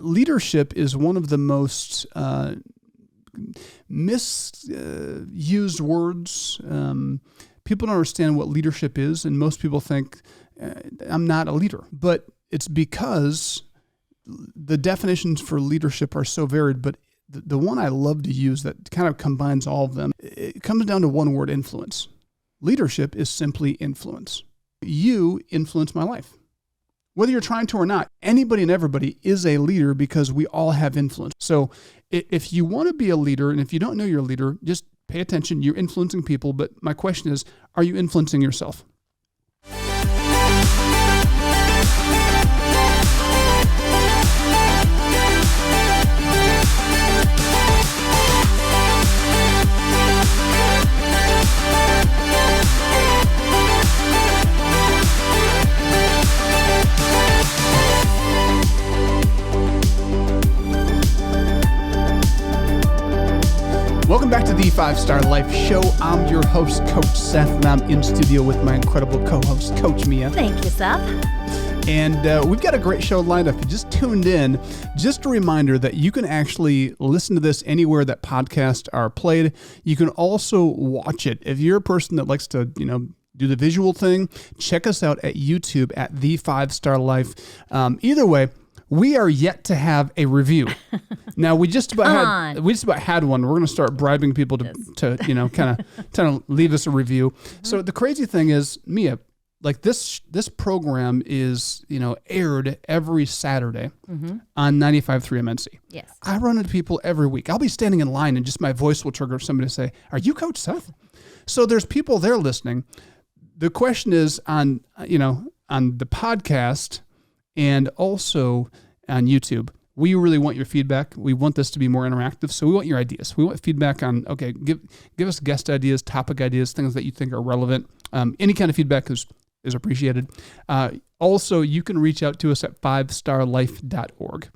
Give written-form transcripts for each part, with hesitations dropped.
Leadership is one of the most misused words. People don't understand what leadership is, and most people think, I'm not a leader. But it's because the definitions for leadership are so varied, but the one I love to use that kind of combines all of them, it comes down to one word: influence. Leadership is simply influence. You influence my life. Whether you're trying to or not, anybody and everybody is a leader because we all have influence. So if you want to be a leader, and if you don't know you're a leader, just pay attention. You're influencing people. But my question is, are you influencing yourself? Welcome back to the 5-Star Life Show. I'm your host, Coach Seth, and I'm in studio with my incredible co-host, Coach Mia. Thank you, Seth. And we've got a great show lined up. If you just tuned in, just a reminder that you can actually listen to this anywhere that podcasts are played. You can also watch it. If you're a person that likes to, do the visual thing, check us out at YouTube at The 5-Star Life. Either way, we are yet to have a review. Now we just about had one. We're going to start bribing people to kind of leave us a review. Mm-hmm. So the crazy thing is, Mia, like this program is aired every Saturday on 95.3 MNC. Yes. I run into people every week. I'll be standing in line and just my voice will trigger somebody to say, "Are you Coach Seth?" So there's people there listening. The question is on the podcast and also on YouTube, we really want your feedback. We want this to be more interactive, so we want your ideas. We want feedback on, give us guest ideas, topic ideas, things that you think are relevant. Any kind of feedback is appreciated. Also, you can reach out to us at 5starlife.org.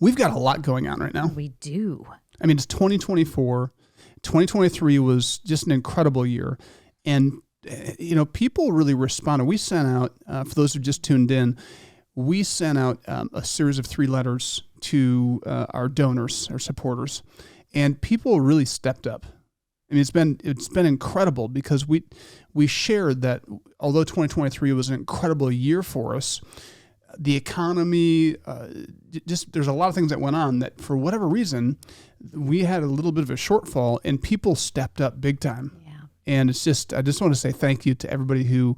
We've got a lot going on right now. We do. I mean, it's 2024. 2023 was just an incredible year. And, people really responded. We sent out, for those who just tuned in, we sent out a series of 3 letters to our donors, our supporters, and people really stepped up. I mean, it's been incredible because we shared that although 2023 was an incredible year for us, the economy, there's a lot of things that went on that for whatever reason, we had a little bit of a shortfall, and people stepped up big time. And it's just, I just want to say thank you to everybody who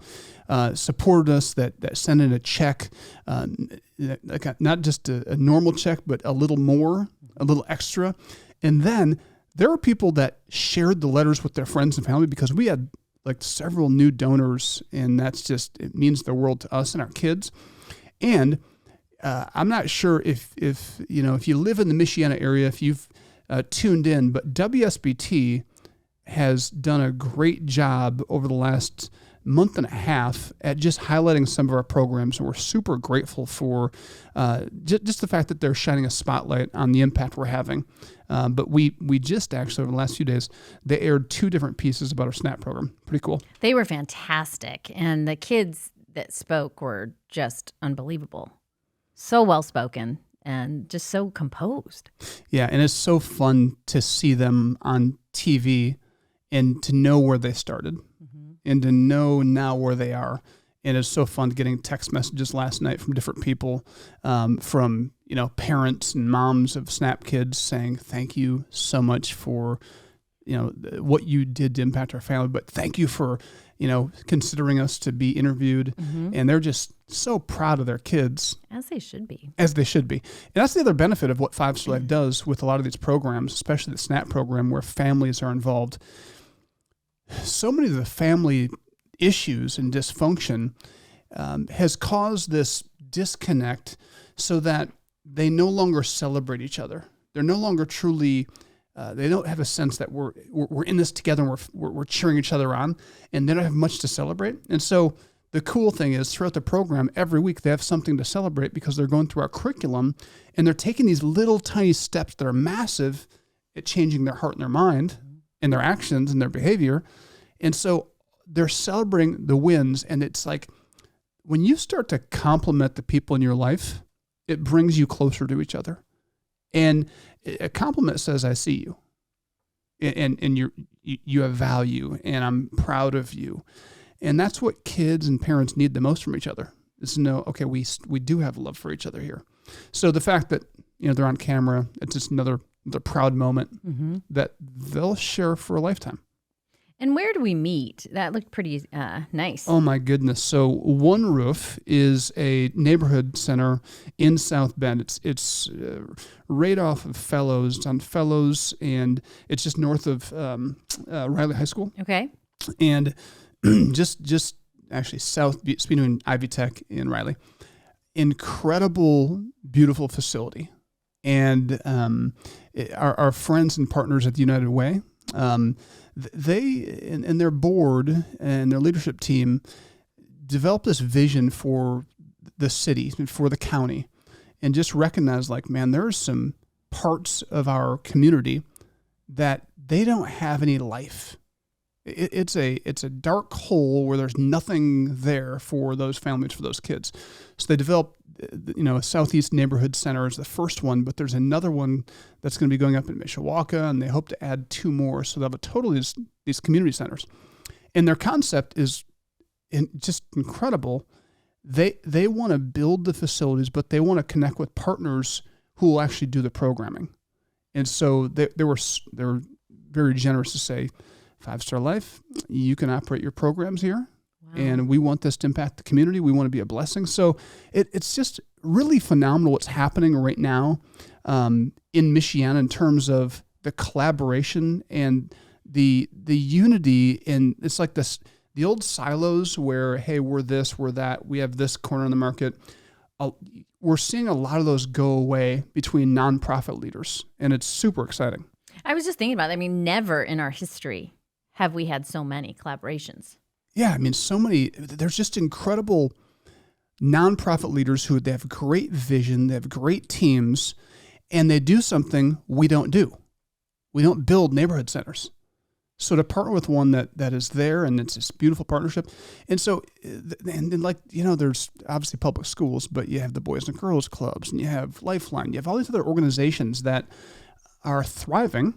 supported us, that sent in a check, not just a normal check, but a little more, a little extra. And then there are people that shared the letters with their friends and family because we had like several new donors, and it means the world to us and our kids. And I'm not sure if you live in the Michiana area, if you've tuned in, but WSBT has done a great job over the last month and a half at just highlighting some of our programs. And we're super grateful for just the fact that they're shining a spotlight on the impact we're having. But we just actually, over the last few days, they aired 2 different pieces about our SNAP program. Pretty cool. They were fantastic. And the kids that spoke were just unbelievable. So well-spoken and just so composed. Yeah, and it's so fun to see them on TV and to know where they started and to know now where they are. And it's so fun getting text messages last night from different people, from parents and moms of SNAP kids saying, thank you so much for what you did to impact our family, but thank you for considering us to be interviewed. And they're just so proud of their kids. As they should be. And that's the other benefit of what 5-Star Life does with a lot of these programs, especially the SNAP program where families are involved. So many of the family issues and dysfunction has caused this disconnect so that they no longer celebrate each other. They're no longer truly, they don't have a sense that we're in this together and we're cheering each other on, and they don't have much to celebrate. And so the cool thing is throughout the program, every week they have something to celebrate because they're going through our curriculum and they're taking these little tiny steps that are massive at changing their heart and their mind and their actions and their behavior. And so they're celebrating the wins. And it's like when you start to compliment the people in your life, It brings you closer to each other. And a compliment says, I see you. And you have value, and I'm proud of you. And that's what kids and parents need the most from each other, is to know, okay, we do have love for each other here. So the fact that, they're on camera, it's just another proud moment that they'll share for a lifetime. And where do we meet? That looked pretty nice. Oh my goodness! So One Roof is a neighborhood center in South Bend. It's right off of Fellows. It's on Fellows, and it's just north of Riley High School. Okay. And just actually south between Ivy Tech and Riley. Incredible, beautiful facility, and our friends and partners at the United Way. They and their board and their leadership team developed this vision for the city, for the county, and just recognize, like, man, there's some parts of our community that they don't have any life. It's a dark hole where there's nothing there for those families, for those kids. So they developed, a Southeast Neighborhood Center is the first one, but there's another one that's going to be going up in Mishawaka, and they hope to add 2 more. So they'll have a total of these community centers. And their concept is just incredible. They want to build the facilities, but they want to connect with partners who will actually do the programming. And so they were very generous to say, 5-Star Life, you can operate your programs here. Wow. And we want this to impact the community. We want to be a blessing. So it's just really phenomenal what's happening right now in Michiana in terms of the collaboration and the unity. And it's like the old silos where, hey, we're this, we're that, we have this corner in the market. We're seeing a lot of those go away between nonprofit leaders, and it's super exciting. I was just thinking about it. I mean, never in our history have we had so many collaborations. Yeah, I mean, so many. There's just incredible nonprofit leaders who they have great vision, they have great teams, and they do something we don't do. We don't build neighborhood centers. So to partner with one that is there, and it's this beautiful partnership. And so, and like, there's obviously public schools, but you have the Boys and Girls Clubs, and you have Lifeline, you have all these other organizations that are thriving,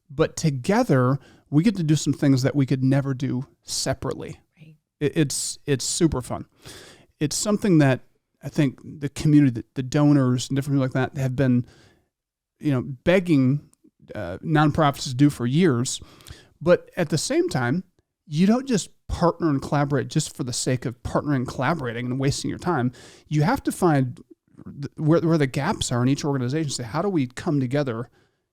but together we get to do some things that we could never do separately. Right. It's super fun. It's something that I think the community, the donors and different people like that have been, begging nonprofits to do for years. But at the same time, you don't just partner and collaborate just for the sake of partnering and collaborating and wasting your time. You have to find where the gaps are in each organization. Say, how do we come together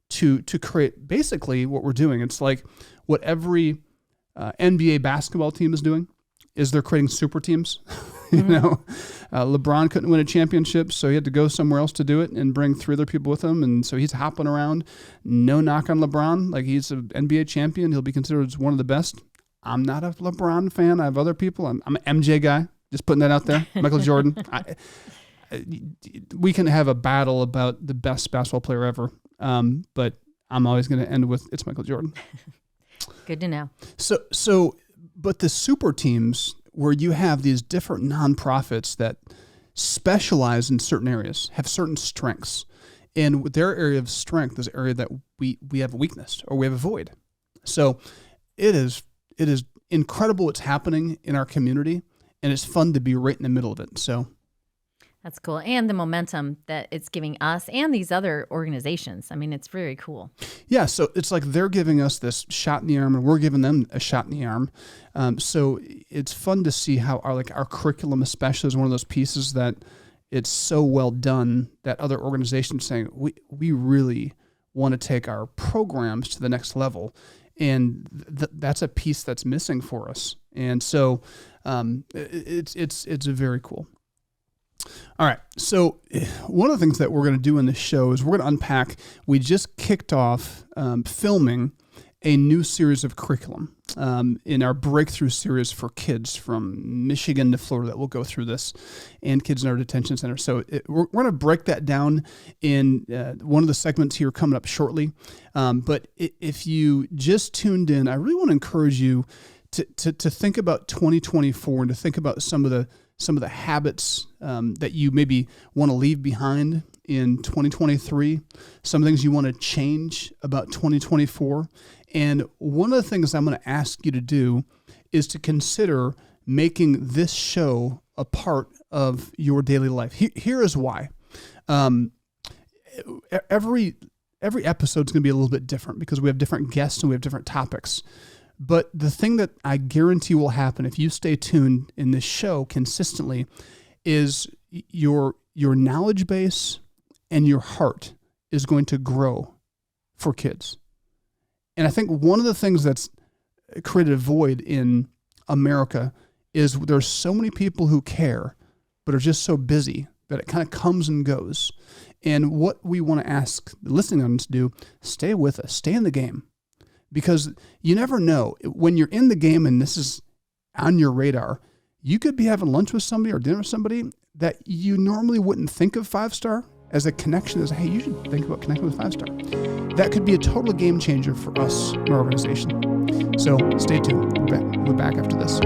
to create basically what we're doing? It's like what every NBA basketball team is doing is they're creating super teams. LeBron couldn't win a championship, so he had to go somewhere else to do it and bring 3 other people with him. And so he's hopping around. No knock on LeBron. Like, he's an NBA champion. He'll be considered as one of the best. I'm not a LeBron fan. I have other people. I'm an MJ guy. Just putting that out there. Michael Jordan. We can have a battle about the best basketball player ever. But I'm always going to end with, it's Michael Jordan. Good to know. So, but the super teams where you have these different nonprofits that specialize in certain areas, have certain strengths, and their area of strength is an area that we have a weakness or we have a void. So it is incredible what's happening in our community, and it's fun to be right in the middle of it. So that's cool. And the momentum that it's giving us and these other organizations. I mean, it's very cool. Yeah. So it's like they're giving us this shot in the arm and we're giving them a shot in the arm. So it's fun to see how our curriculum especially is one of those pieces that it's so well done that other organizations saying, we really want to take our programs to the next level. And that's a piece that's missing for us. And so it's very cool. All right. So one of the things that we're going to do in this show is we're going to unpack. We just kicked off filming a new series of curriculum in our breakthrough series for kids from Michigan to Florida that will go through this, and kids in our detention center. So we're going to break that down in one of the segments here coming up shortly. But if you just tuned in, I really want to encourage you to think about 2024 and to think about some of the some of the habits that you maybe want to leave behind in 2023, some things you want to change about 2024. And one of the things I'm going to ask you to do is to consider making this show a part of your daily life. Here is why. Every episode is going to be a little bit different because we have different guests and we have different topics. But the thing that I guarantee will happen if you stay tuned in this show consistently is your knowledge base and your heart is going to grow for kids. And I think one of the things that's created a void in America is there's so many people who care, but are just so busy that it kind of comes and goes. And what we want to ask the listening audience to do, stay with us, stay in the game. Because you never know, when you're in the game and this is on your radar, you could be having lunch with somebody or dinner with somebody that you normally wouldn't think of 5-star as a connection, as, hey, you should think about connecting with 5-star. That could be a total game changer for us in our organization. So stay tuned. We'll be back after this.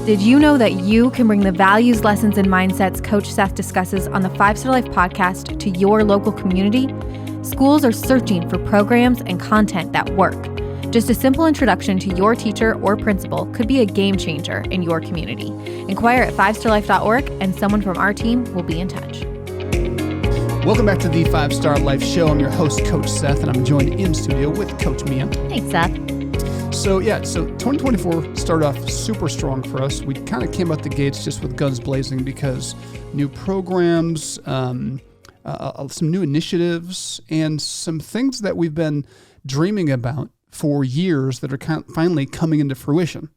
Did you know that you can bring the values, lessons, and mindsets Coach Seth discusses on the 5-Star Life podcast to your local community? Schools are searching for programs and content that work. Just a simple introduction to your teacher or principal could be a game changer in your community. Inquire at 5starlife.org and someone from our team will be in touch. Welcome back to the 5-Star Life Show. I'm your host, Coach Seth, and I'm joined in studio with Coach Mia. Thanks, Seth. So 2024 started off super strong for us. We kind of came out the gates just with guns blazing because new programs, some new initiatives, and some things that we've been dreaming about for years that are finally coming into fruition.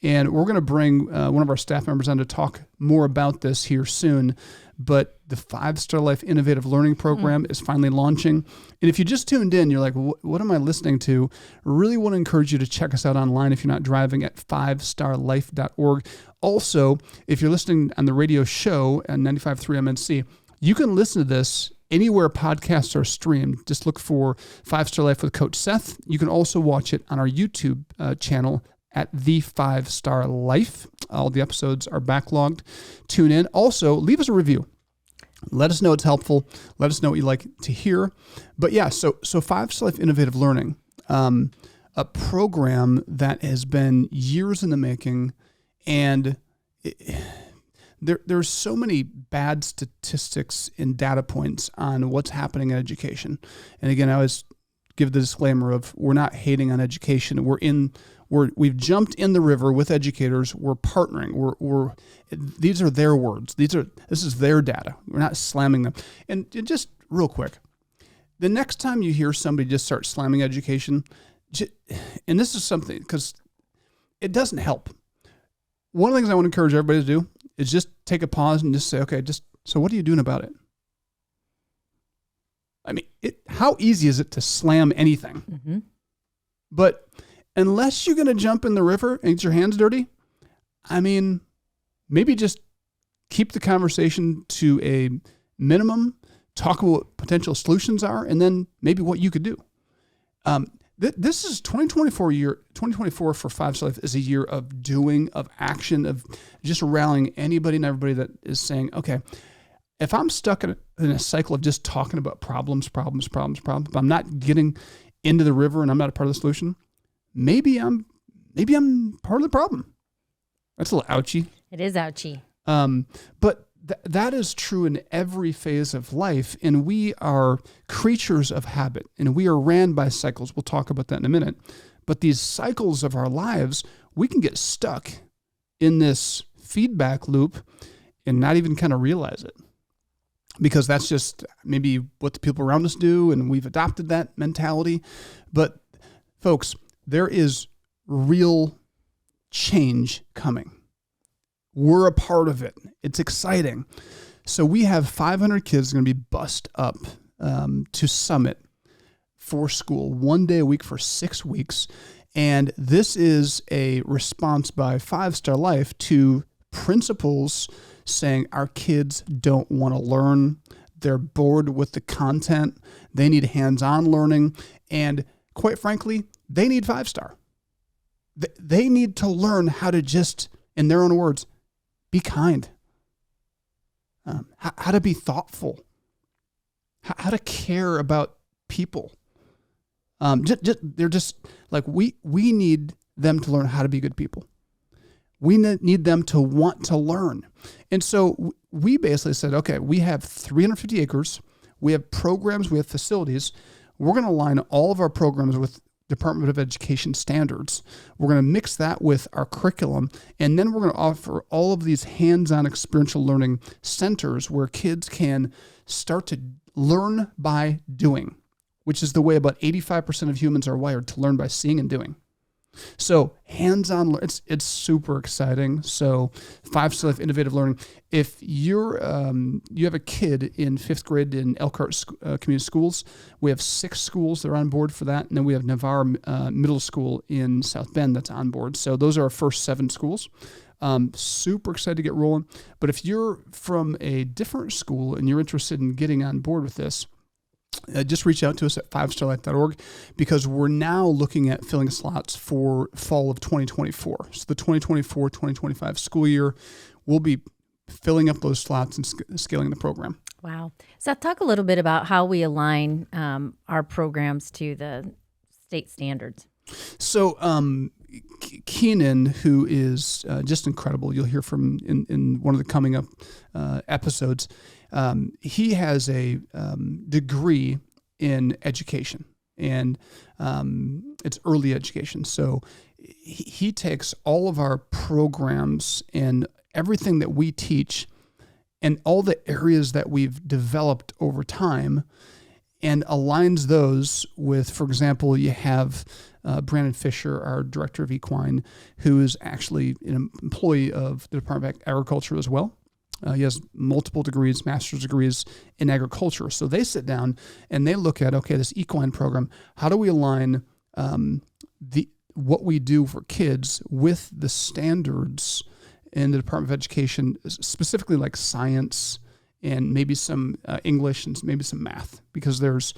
And we're going to bring one of our staff members on to talk more about this here soon. But the 5-Star Life Innovative Learning Program is finally launching. And if you just tuned in, you're like, what am I listening to? Really want to encourage you to check us out online if you're not driving at 5starlife.org. Also, if you're listening on the radio show at 95.3 MNC, you can listen to this anywhere podcasts are streamed. Just look for 5-Star Life with Coach Seth. You can also watch it on our YouTube channel at The 5-Star Life. All the episodes are backlogged. Tune in. Also, leave us a review. Let us know it's helpful. Let us know what you'd like to hear. But yeah, so 5-Star Life Innovative Learning, a program that has been years in the making, and there's so many bad statistics and data points on what's happening in education. And again, I always give the disclaimer of we're not hating on education. We've jumped in the river with educators. We're partnering. These are their words. This is their data. We're not slamming them. And just real quick, the next time you hear somebody just start slamming education, and this is something because it doesn't help. One of the things I want to encourage everybody to do is just take a pause and just say, okay, so what are you doing about it? I mean, how easy is it to slam anything? Mm-hmm. But unless you're going to jump in the river and get your hands dirty, I mean, maybe just keep the conversation to a minimum, talk about what potential solutions are, and then maybe what you could do. This is 2024 for 5-Star Life is a year of doing, of action, of just rallying anybody and everybody that is saying, okay, if I'm stuck in a cycle of just talking about problems, but I'm not getting into the river and I'm not a part of the solution, maybe I'm part of the problem. That's a little ouchy. It is ouchy. But that is true in every phase of life, and we are creatures of habit, and we are ran by cycles. We'll talk about that in a minute. But these cycles of our lives, we can get stuck in this feedback loop and not even kind of realize it. Because that's just maybe what the people around us do, and we've adopted that mentality. But folks, there is real change coming. We're a part of it. It's exciting. So we have 500 kids going to be bussed up to Summit for school 1 day a week for 6 weeks. And this is a response by 5-Star Life to principals saying our kids don't want to learn. They're bored with the content. They need hands-on learning. And quite frankly, they need 5-star. They need to learn how to just, in their own words, be kind, how to be thoughtful, how to care about people. They're just like, we need them to learn how to be good people. We need them to want to learn. And so we basically said, okay, we have 350 acres. We have programs, we have facilities. We're going to align all of our programs with Department of Education standards. We're going to mix that with our curriculum. And then we're going to offer all of these hands-on experiential learning centers where kids can start to learn by doing, which is the way about 85% of humans are wired, to learn by seeing and doing. So hands-on, it's super exciting. So 5-star life innovative learning. If you have a kid in 5th grade in Elkhart Community Schools, we have 6 schools that are on board for that. And then we have Navarre Middle School in South Bend that's on board. So those are our first 7 schools. Super excited to get rolling. But if you're from a different school and you're interested in getting on board with this, just reach out to us at 5starlife.org, because we're now looking at filling slots for fall of 2024. So the 2024-2025 school year, we'll be filling up those slots and scaling the program. Wow. Seth, talk a little bit about how we align our programs to the state standards. So Keenan, who is just incredible, you'll hear from in one of the coming up episodes, he has a degree in education, and it's early education. So he takes all of our programs and everything that we teach and all the areas that we've developed over time and aligns those with, for example, you have Brandon Fisher, our director of equine, who is actually an employee of the Department of Agriculture as well. He has multiple degrees, master's degrees in agriculture. So they sit down and they look at, okay, this equine program, how do we align what we do for kids with the standards in the Department of Education, specifically like science and maybe some English and maybe some math, because there's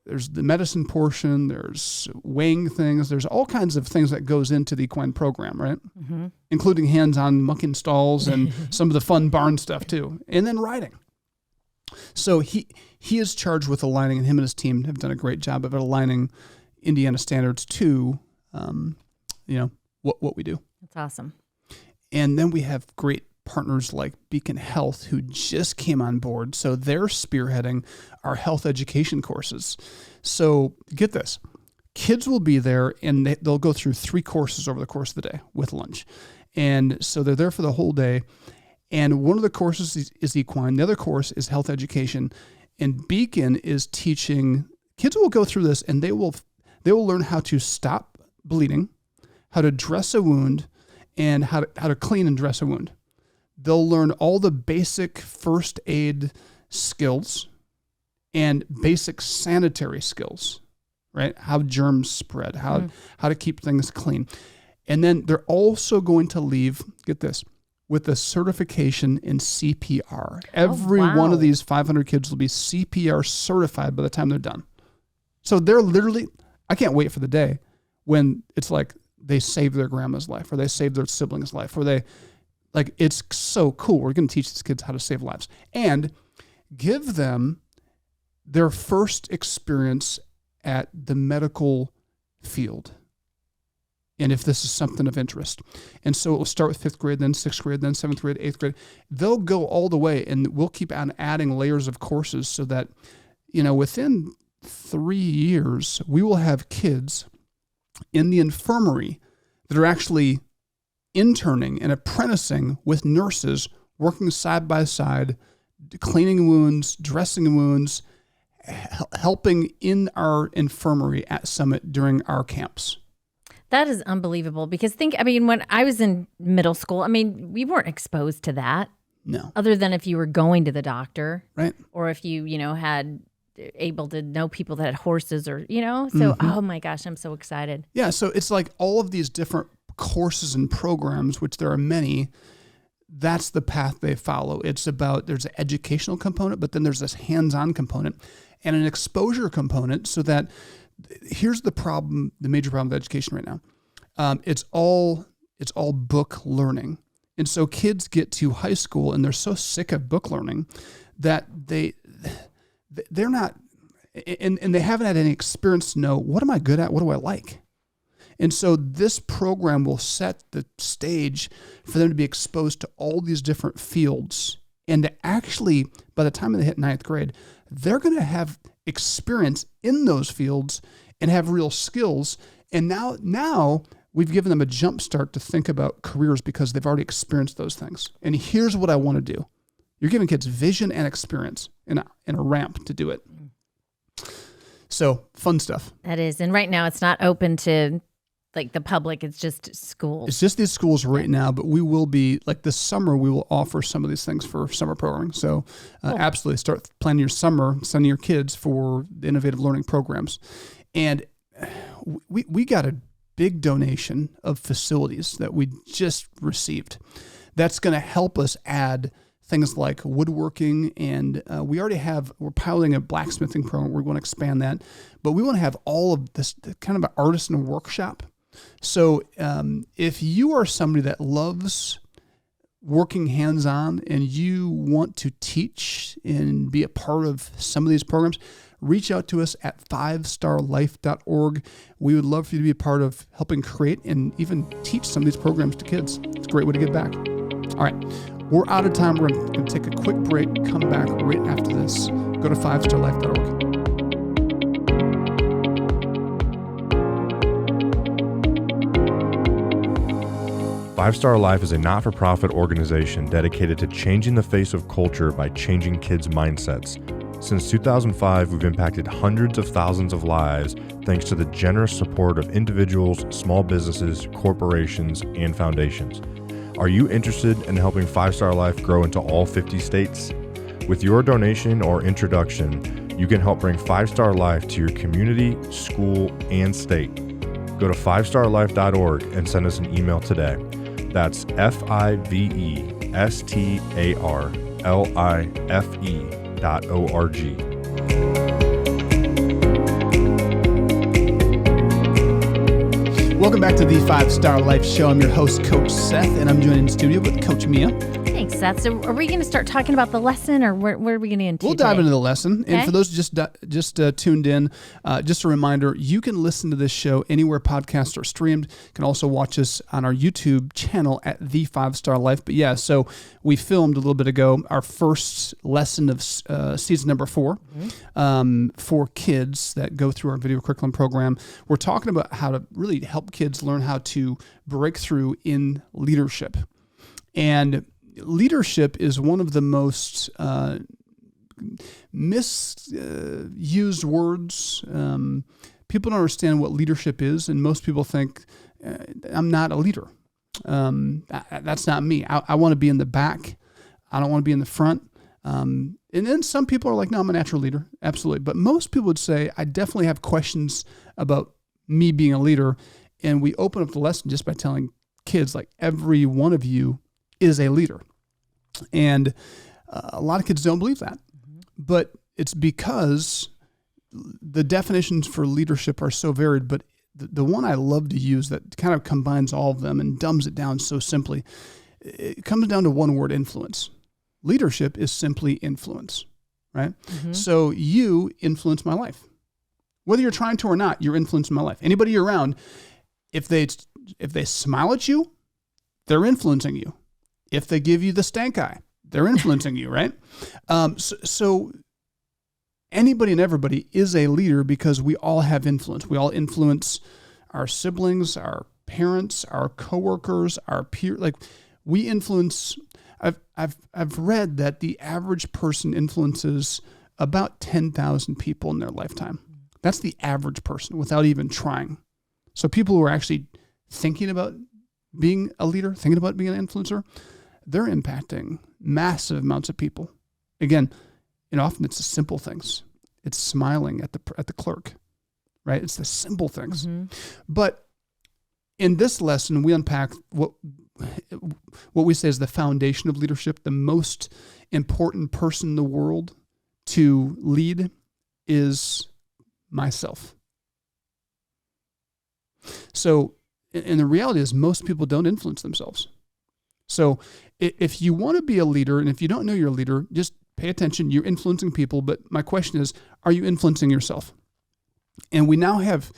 the medicine portion, there's weighing things, there's all kinds of things that goes into the equine program, right? Mm-hmm. Including hands-on mucking stalls and some of the fun barn stuff too, and then riding. So he is charged with aligning, and him and his team have done a great job of aligning Indiana standards to, what we do. That's awesome. And then we have great partners like Beacon Health, who just came on board. So they're spearheading our health education courses. So get this, kids will be there and they'll go through 3 courses over the course of the day with lunch. And so they're there for the whole day. And one of the courses is equine. The other course is health education. And Beacon is teaching, kids will go through this and they will learn how to stop bleeding, how to dress a wound, and how to clean and dress a wound. They'll learn all the basic first aid skills and basic sanitary skills, right? How germs spread, how to keep things clean. And then they're also going to leave, get this, with a certification in CPR. Every one of these 500 kids will be CPR certified by the time they're done. So they're literally, I can't wait for the day when it's like they saved their grandma's life or they saved their sibling's life, or it's so cool. We're going to teach these kids how to save lives and give them their first experience at the medical field. And if this is something of interest. And so it will start with 5th grade, then 6th grade, then 7th grade, 8th grade. They'll go all the way, and we'll keep on adding layers of courses so that, within 3 years, we will have kids in the infirmary that are actually interning and apprenticing with nurses, working side by side, cleaning wounds, dressing wounds, helping in our infirmary at Summit during our camps. That is unbelievable, because when I was in middle school, we weren't exposed to that. No. Other than if you were going to the doctor. Right. Or if you, had able to know people that had horses or, so, oh my gosh, I'm so excited. Yeah. So it's like all of these different courses and programs, which there are many, that's the path they follow. It's about, there's an educational component, but then there's this hands-on component and an exposure component so that here's the problem, the major problem with education right now. It's all book learning. And so kids get to high school and they're so sick of book learning that they're not, and they haven't had any experience to know, what am I good at? What do I like? And so this program will set the stage for them to be exposed to all these different fields. And to actually, by the time they hit 9th grade, they're going to have experience in those fields and have real skills. And now we've given them a jump start to think about careers because they've already experienced those things. And here's what I want to do. You're giving kids vision and experience and a ramp to do it. So fun stuff. That is. And right now it's not open to like the public. It's just schools. It's just these schools right now, but we will be, like this summer, we will offer some of these things for summer programming. So absolutely start planning your summer, sending your kids for the innovative learning programs. And we got a big donation of facilities that we just received. That's going to help us add things like woodworking, and we're piloting a blacksmithing program. We're going to expand that, but we want to have all of this kind of an artisan workshop. So if you are somebody that loves working hands-on and you want to teach and be a part of some of these programs, reach out to us at 5starlife.org. We would love for you to be a part of helping create and even teach some of these programs to kids. It's a great way to give back. All right, we're out of time. We're going to take a quick break, come back right after this. Go to 5starlife.org. Five Star Life is a not-for-profit organization dedicated to changing the face of culture by changing kids' mindsets. Since 2005, we've impacted hundreds of thousands of lives thanks to the generous support of individuals, small businesses, corporations, and foundations. Are you interested in helping Five Star Life grow into all 50 states? With your donation or introduction, you can help bring 5 Star Life to your community, school, and state. Go to 5starlife.org and send us an email today. That's FIVESTARLIFE.org. Welcome back to the 5 Star Life Show. I'm your host, Coach Seth, and I'm joined in the studio with Coach Mia. Thanks, Seth. So are we going to start talking about the lesson, or where are we going to into We'll dive today? into the lesson. Okay. And for those just tuned in, just a reminder, you can listen to this show anywhere podcasts are streamed. You can also watch us on our YouTube channel at The 5 Star Life. But yeah, so we filmed a little bit ago our first lesson of season number 4 for kids that go through our video curriculum program. We're talking about how to really help kids learn how to break through in leadership. And leadership is one of the most misused words. People don't understand what leadership is, and most people think, I'm not a leader. That's not me. I want to be in the back. I don't want to be in the front. And then some people are like, no, I'm a natural leader. Absolutely. But most people would say, I definitely have questions about me being a leader. And we open up the lesson just by telling kids, like, every one of you is a leader. And a lot of kids don't believe that. But it's because the definitions for leadership are so varied. But the one I love to use that kind of combines all of them and dumbs it down so simply, it comes down to one word: influence. Leadership is simply influence, right? So you influence my life. Whether you're trying to or not, you're influencing my life. Anybody you're around, if they smile at you, they're influencing you. If they give you the stank eye, they're influencing you, right? So anybody and everybody is a leader because we all have influence. We all influence our siblings, our parents, our coworkers, our peers. Like, we influence. I've read that the average person influences about 10,000 people in their lifetime. That's the average person without even trying. So people who are actually thinking about being a leader, thinking about being an influencer, they're impacting massive amounts of people. Again, often it's the simple things. It's smiling at the clerk, right? It's the simple things. But in this lesson, we unpack what we say is the foundation of leadership. The most important person in the world to lead is myself. So, and the reality is most people don't influence themselves. So if you want to be a leader, and if you don't know you're a leader, just pay attention. You're influencing people. But my question is, are you influencing yourself? And we now have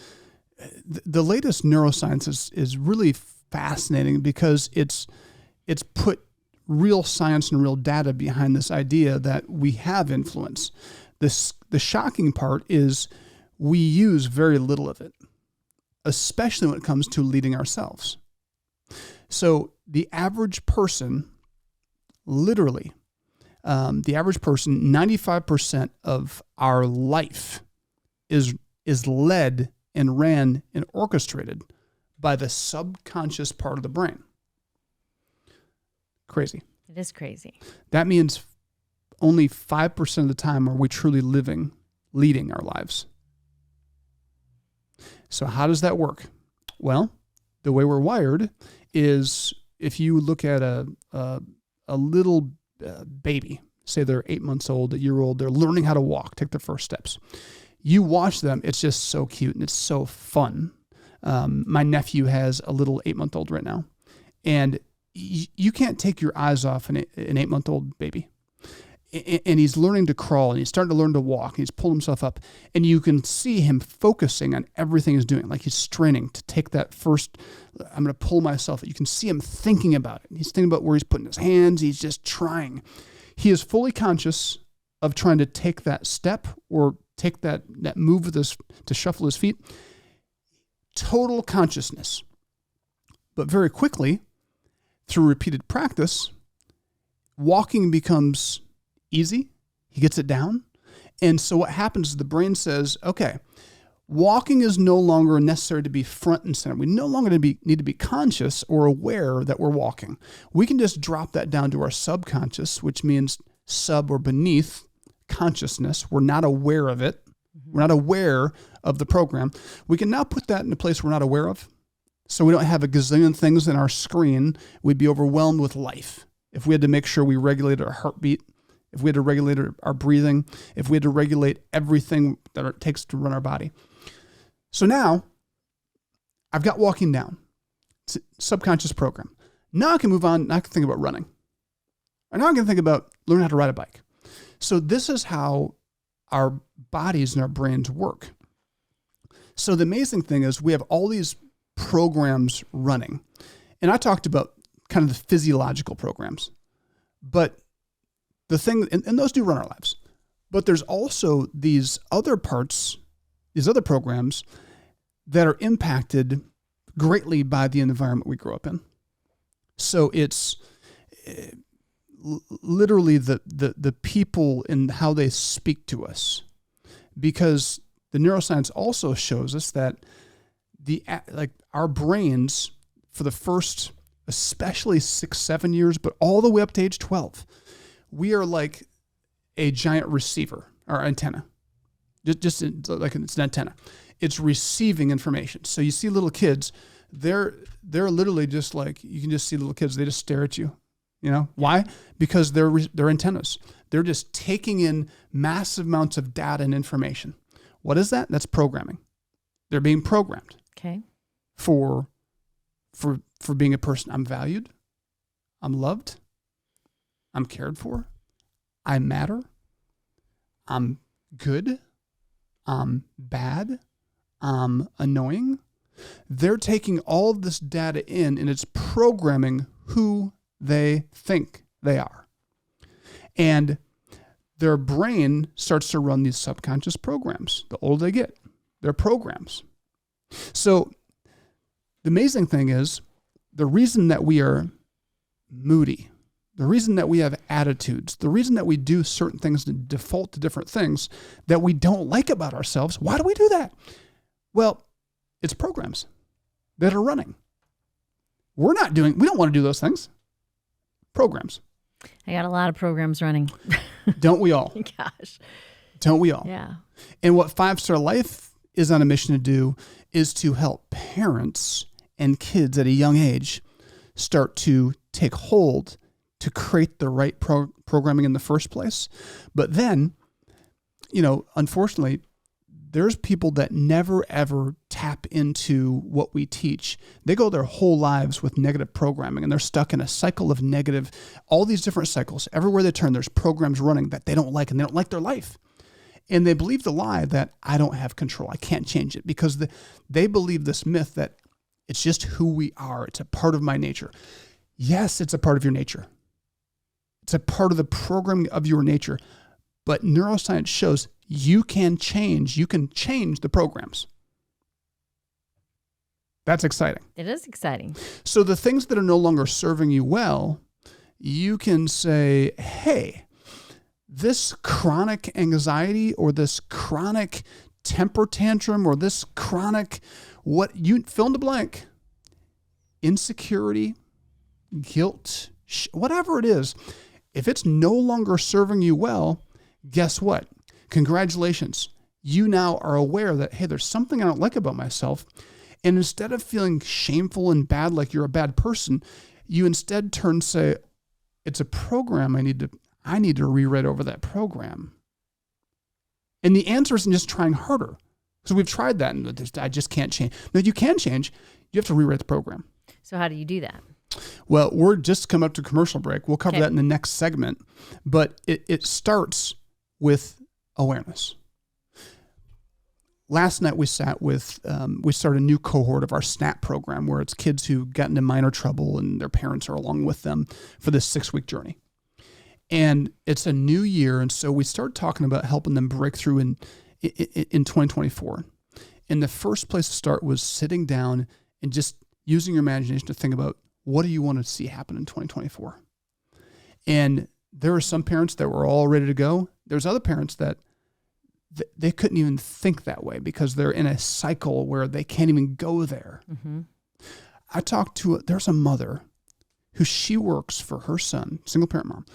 the latest neuroscience is really fascinating because it's put real science and real data behind this idea that we have influence. The shocking part is we use very little of it, especially when it comes to leading ourselves. So the average person, literally, the average person, 95% of our life is led and ran and orchestrated by the subconscious part of the brain. Crazy. It is crazy. That means only 5% of the time are we truly leading our lives. So how does that work? Well, the way we're wired is if you look at a little baby, say they're 8 months old, a year old, they're learning how to walk, take their first steps. You watch them, it's just so cute and it's so fun. My nephew has a little 8-month-old right now, and you can't take your eyes off an 8-month-old baby. And he's learning to crawl, and he's starting to learn to walk, and he's pulling himself up, and you can see him focusing on everything he's doing, like he's straining to take that first, I'm going to pull myself. You can see him thinking about it. He's thinking about where he's putting his hands. He's just trying. He is fully conscious of trying to take that step or take that move with to shuffle his feet. Total consciousness. But very quickly, through repeated practice, walking becomes easy. He gets it down. And so what happens is the brain says, okay, walking is no longer necessary to be front and center. We no longer need to be conscious or aware that we're walking. We can just drop that down to our subconscious, which means sub or beneath consciousness. We're not aware of it. We're not aware of the program. We can now put that in a place we're not aware of. So we don't have a gazillion things in our screen. We'd be overwhelmed with life. If we had to make sure we regulated our heartbeat, if we had to regulate our breathing, if we had to regulate everything that it takes to run our body. So now I've got walking down. It's a subconscious program. Now I can move on. Now I can think about running. And now I can think about learning how to ride a bike. So this is how our bodies and our brains work. So the amazing thing is we have all these programs running. And I talked about kind of the physiological programs. But the thing, and those do run our lives. But there's also these other parts, these other programs that are impacted greatly by the environment we grow up in. So it's literally the people and how they speak to us. Because the neuroscience also shows us that our brains for the first, especially 6-7 years, but all the way up to age 12, we are like a giant receiver or antenna. Just like it's an antenna. It's receiving information. So you see little kids, they're literally just like, you can just see little kids, they just stare at you. You know why? Because they're antennas. They're just taking in massive amounts of data and information. What is that? That's programming. They're being programmed. Okay. For being a person. I'm valued. I'm loved. I'm cared for. I matter. I'm good. I'm bad. I'm annoying. They're taking all of this data in, and it's programming who they think they are. And their brain starts to run these subconscious programs. The older they get, they're programs. So the amazing thing is the reason that we are moody, the reason that we have attitudes, the reason that we do certain things to default to different things that we don't like about ourselves, why do we do that? Well, it's programs that are running. We don't want to do those things. Programs. I got a lot of programs running. Don't we all? Gosh. Don't we all? Yeah. And what 5-Star Life is on a mission to do is to help parents and kids at a young age start to take hold to create the right programming in the first place. But then, unfortunately, there's people that never ever tap into what we teach. They go their whole lives with negative programming, and they're stuck in a cycle of negative, all these different cycles. Everywhere they turn, there's programs running that they don't like, and they don't like their life. And they believe the lie that I don't have control. I can't change it, because they believe this myth that it's just who we are. It's a part of my nature. Yes, it's a part of your nature. It's a part of the programming of your nature. But neuroscience shows you can change the programs. That's exciting. It is exciting. So the things that are no longer serving you well, you can say, hey, this chronic anxiety or this chronic temper tantrum or this chronic, what you fill in the blank, insecurity, guilt, whatever it is, if it's no longer serving you well, guess what? Congratulations. You now are aware that, hey, there's something I don't like about myself. And instead of feeling shameful and bad like you're a bad person, you instead turn and say, it's a program I need to rewrite over that program. And the answer isn't just trying harder. Because we've tried that and I just can't change. No, you can change. You have to rewrite the program. So how do you do that? Well, we're just coming up to commercial break. We'll cover that in the next segment. But it starts with awareness. Last night we sat with, we started a new cohort of our SNAP program where it's kids who got into minor trouble and their parents are along with them for this 6-week journey. And it's a new year, and so we started talking about helping them break through in 2024. And the first place to start was sitting down and just using your imagination to think about, what do you want to see happen in 2024? And there are some parents that were all ready to go. There's other parents that they couldn't even think that way because they're in a cycle where they can't even go there. Mm-hmm. I talked to, there's a mother who she works for her son, single parent mom.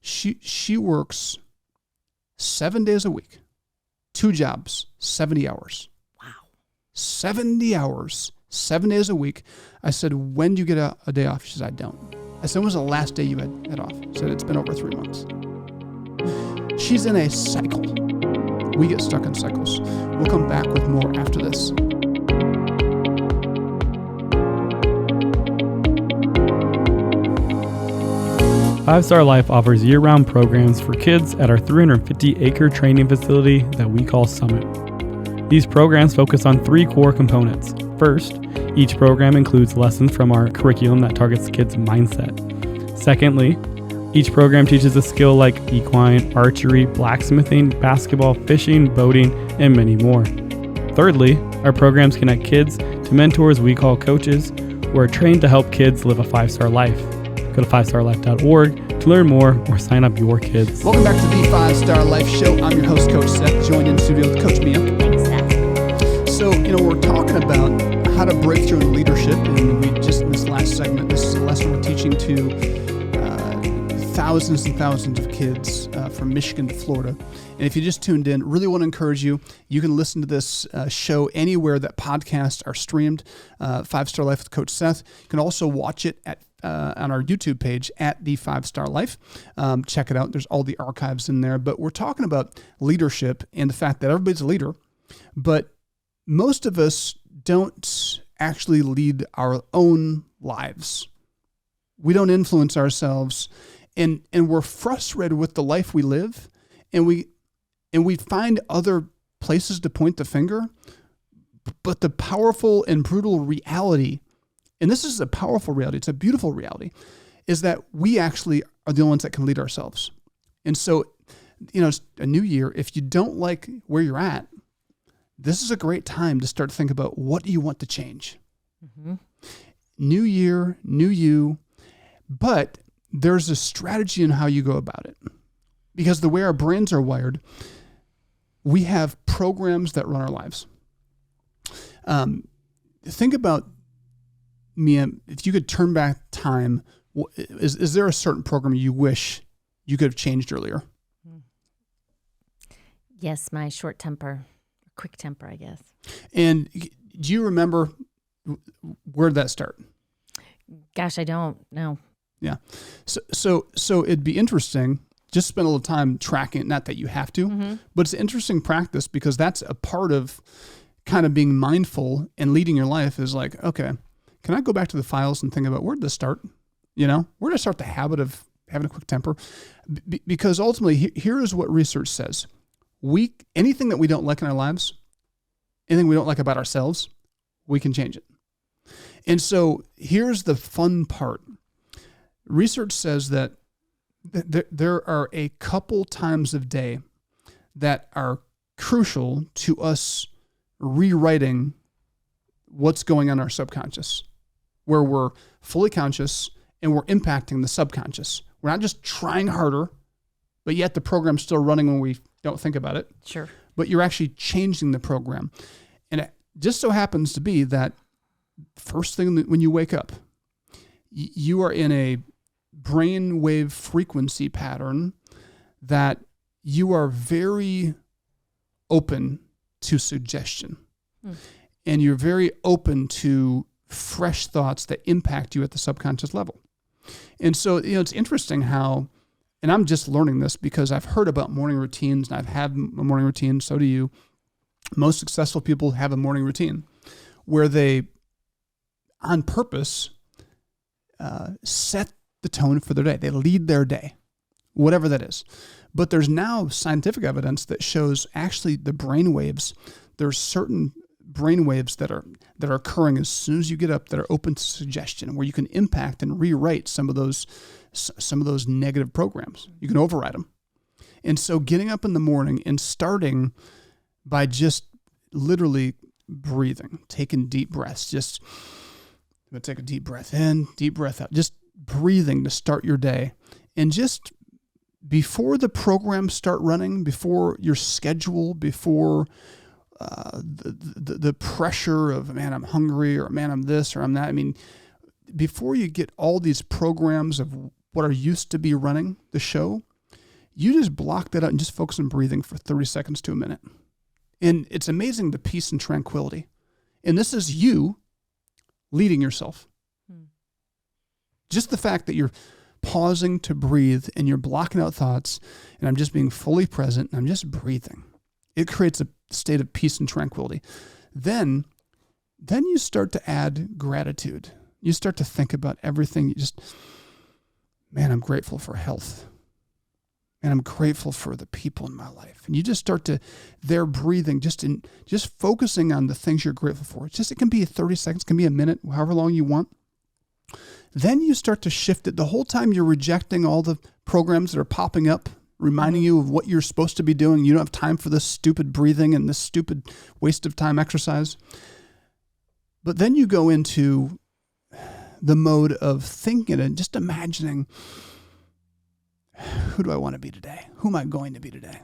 She works 7 days a week, 2 jobs, 70 hours. Wow. 70 hours, 7 days a week. I said, when do you get a day off? She said, I don't. I said, when was the last day you had off? She said, it's been over 3 months. She's in a cycle. We get stuck in cycles. We'll come back with more after this. Five Star Life offers year-round programs for kids at our 350-acre training facility that we call Summit. These programs focus on 3 core components. First, each program includes lessons from our curriculum that targets kids' mindset. Secondly, each program teaches a skill like equine, archery, blacksmithing, basketball, fishing, boating, and many more. Thirdly, our programs connect kids to mentors we call coaches who are trained to help kids live a 5-star life. Go to 5starlife.org to learn more or sign up your kids. Welcome back to the 5 Star Life Show. I'm your host, Coach Seth, joined in studio with Coach Mia. Thanks, Seth. So, we're talking about how to break through in leadership, and we just in this last segment, this is a lesson we're teaching to thousands and thousands of kids from Michigan to Florida. And if you just tuned in, really want to encourage you, you can listen to this show anywhere that podcasts are streamed, 5 Star Life with Coach Seth. You can also watch it on our YouTube page at the 5 Star Life. Check it out. There's all the archives in there. But we're talking about leadership and the fact that everybody's a leader, but most of us don't actually lead our own lives. We don't influence ourselves, and we're frustrated with the life we live, and we find other places to point the finger. But the powerful and brutal reality, and this is a powerful reality, it's a beautiful reality, is that we actually are the only ones that can lead ourselves. And so, it's a new year. If you don't like where you're at, this is a great time to start to think about, what do you want to change? Mm-hmm. New year, new you, but there's a strategy in how you go about it. Because the way our brains are wired, we have programs that run our lives. Think about, Mia, if you could turn back time, is there a certain program you wish you could have changed earlier? Yes, my short temper, quick temper, I guess. And do you remember where did that start? Gosh, I don't know. Yeah. So it'd be interesting Just spend a little time tracking it. Not that you have to, but it's an interesting practice because that's a part of kind of being mindful and leading your life is like, okay, can I go back to the files and think about where did this start? Where did I start the habit of having a quick temper? Because ultimately, here is what research says. Anything that we don't like in our lives, anything we don't like about ourselves, we can change it. And so here's the fun part. Research says that there are a couple times of day that are crucial to us rewriting what's going on in our subconscious, where we're fully conscious and we're impacting the subconscious. We're not just trying harder, but yet the program's still running when we don't think about it. Sure. But you're actually changing the program. And it just so happens to be that first thing when you wake up, you are in a brainwave frequency pattern that you are very open to suggestion. And you're very open to fresh thoughts that impact you at the subconscious level. And so, it's interesting how, and I'm just learning this because I've heard about morning routines and I've had a morning routine, so do you. Most successful people have a morning routine where they, on purpose, set the tone for their day. They lead their day, whatever that is. But there's now scientific evidence that shows actually the brain waves, there's certain brain waves that are occurring as soon as you get up that are open to suggestion, where you can impact and rewrite some of those negative programs. You can override them. And so getting up in the morning and starting by just literally breathing, taking deep breaths, I'm going to take a deep breath in, deep breath out, just breathing to start your day. And just before the programs start running, before your schedule, before the pressure of, man, I'm hungry, or man, I'm this, or I'm that. I mean, before you get all these programs of what are used to be running the show, you just block that out and just focus on breathing for 30 seconds to a minute. And it's amazing the peace and tranquility. And this is you leading yourself. Just the fact that you're pausing to breathe and you're blocking out thoughts, and I'm just being fully present and I'm just breathing. It creates a state of peace and tranquility. Then you start to add gratitude. You start to think about everything. Man, I'm grateful for health. And I'm grateful for the people in my life. And you just start to, they're breathing, just focusing on the things you're grateful for. It can be 30 seconds, it can be a minute, however long you want. Then you start to shift it. The whole time you're rejecting all the programs that are popping up, reminding you of what you're supposed to be doing. You don't have time for this stupid breathing and this stupid waste of time exercise. But then you go into the mode of thinking and just imagining, who do I want to be today? Who am I going to be today?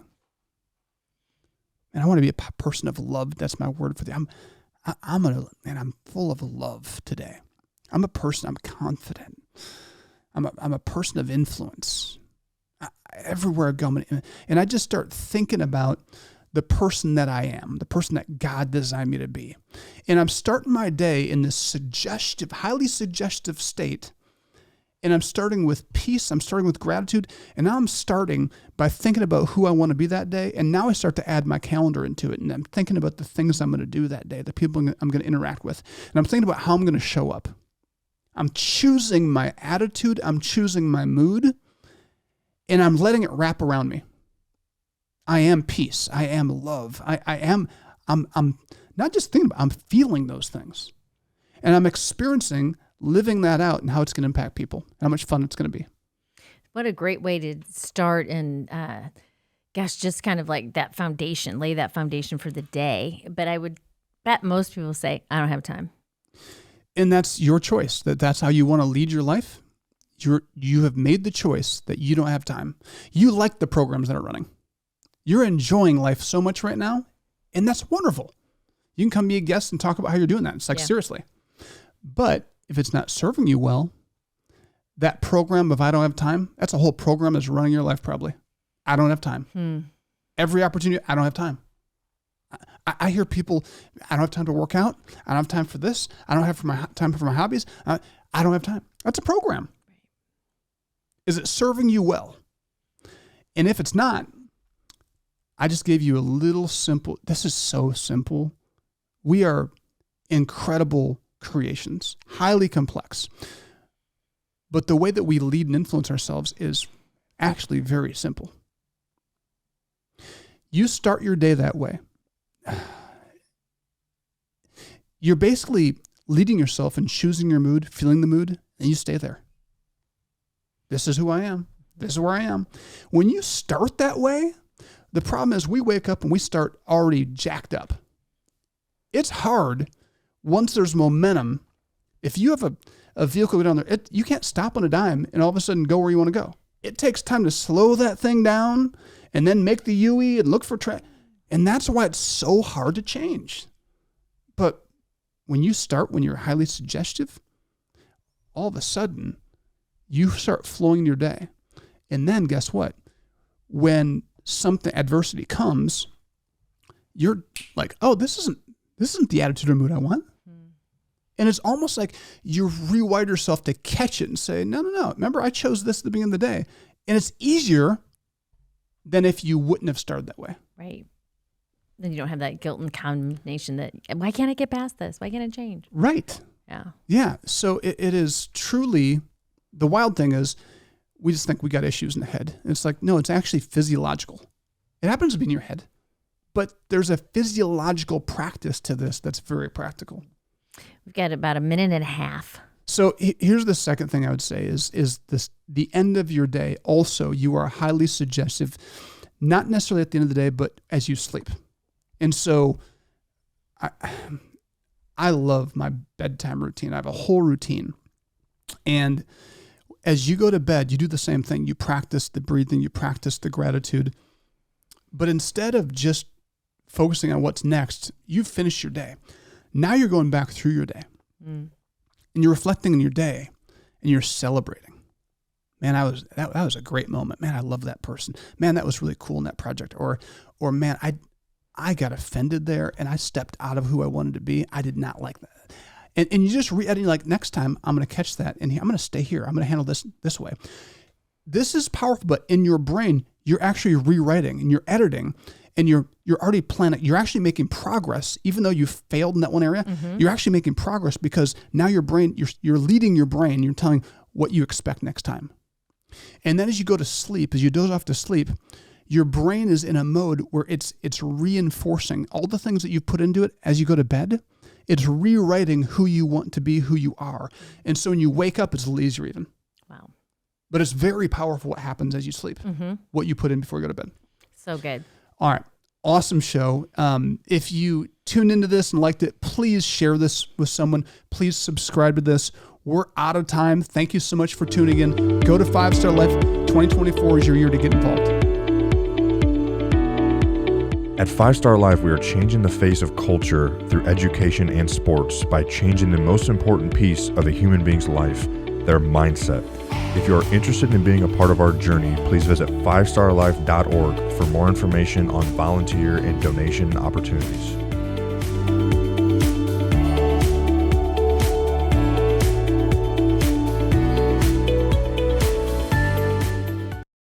And I want to be a person of love. That's my word for the. I'm full of love today. I'm a person. I'm confident. I'm a person of influence. Everywhere I go, and I just start thinking about the person that I am, the person that God designed me to be. And I'm starting my day in this highly suggestive state. And I'm starting with peace. I'm starting with gratitude. And now I'm starting by thinking about who I want to be that day. And now I start to add my calendar into it. And I'm thinking about the things I'm going to do that day, the people I'm going to interact with. And I'm thinking about how I'm going to show up. I'm choosing my attitude. I'm choosing my mood. And I'm letting it wrap around me. I am peace. I am love. I'm not just thinking about, I'm feeling those things. And I'm experiencing living that out and how it's going to impact people and how much fun it's going to be. What a great way to start and, just kind of like that foundation, lay that foundation for the day. But I would bet most people say, I don't have time. And that's your choice. That's how you want to lead your life. You have made the choice that you don't have time. You like the programs that are running. You're enjoying life so much right now, and that's wonderful. You can come be a guest and talk about how you're doing that. It's like, seriously. But if it's not serving you well, that program of I don't have time, that's a whole program that's running your life probably. I don't have time. Every opportunity, I don't have time. I hear people, I don't have time to work out. I don't have time for this. I don't have time for my hobbies. I don't have time. That's a program. Is it serving you well? And if it's not, I just gave you a little simple, this is so simple. We are incredible creations, highly complex. But the way that we lead and influence ourselves is actually very simple. You start your day that way. You're basically leading yourself and choosing your mood, feeling the mood, and you stay there. This is who I am. This is where I am. When you start that way, the problem is we wake up and we start already jacked up. It's hard once there's momentum. If you have a vehicle go down there, you can't stop on a dime and all of a sudden go where you want to go. It takes time to slow that thing down and then make the UE and look for track. And that's why it's so hard to change. But when you start, when you're highly suggestive, all of a sudden you start flowing your day. And then guess what? When something adversity comes, you're like, oh, this isn't the attitude or mood I want. And it's almost like you rewire yourself to catch it and say, no. Remember, I chose this at the beginning of the day. And it's easier than if you wouldn't have started that way. Right. Then you don't have that guilt and condemnation that, why can't I get past this? Why can't I change? Right. Yeah. Yeah. So it is truly, the wild thing is we just think we got issues in the head. And it's like, no, it's actually physiological. It happens to be in your head. But there's a physiological practice to this that's very practical. We've got about a minute and a half. So here's the second thing I would say is this: the end of your day. Also, you are highly suggestive, not necessarily at the end of the day, but as you sleep. And so I love my bedtime routine. I have a whole routine. And as you go to bed, you do the same thing. You practice the breathing, you practice the gratitude. But instead of just focusing on what's next, you've finished your day. Now you're going back through your day. And you're reflecting on your day and you're celebrating. Man, that was a great moment. Man, I love that person. Man, that was really cool in that project. Or man, I got offended there and I stepped out of who I wanted to be. I did not like that. And you just re-editing, like, next time I'm going to catch that and I'm going to stay here. I'm going to handle this way. This is powerful, but in your brain, you're actually rewriting and you're editing and you're already planning. You're actually making progress, even though you failed in that one area. You're actually making progress because now your brain, you're leading your brain. You're telling what you expect next time. And then as you go to sleep, as you doze off to sleep, your brain is in a mode where it's reinforcing all the things that you put into it as you go to bed. It's rewriting who you want to be, who you are. And so when you wake up, it's a little easier even. Wow. But it's very powerful what happens as you sleep, what you put in before you go to bed. So good. All right. Awesome show. If you tuned into this and liked it, please share this with someone. Please subscribe to this. We're out of time. Thank you so much for tuning in. Go to 5-Star Life. 2024 is your year to get involved. At 5-Star Life, we are changing the face of culture through education and sports by changing the most important piece of a human being's life, their mindset. If you are interested in being a part of our journey, please visit 5starlife.org for more information on volunteer and donation opportunities.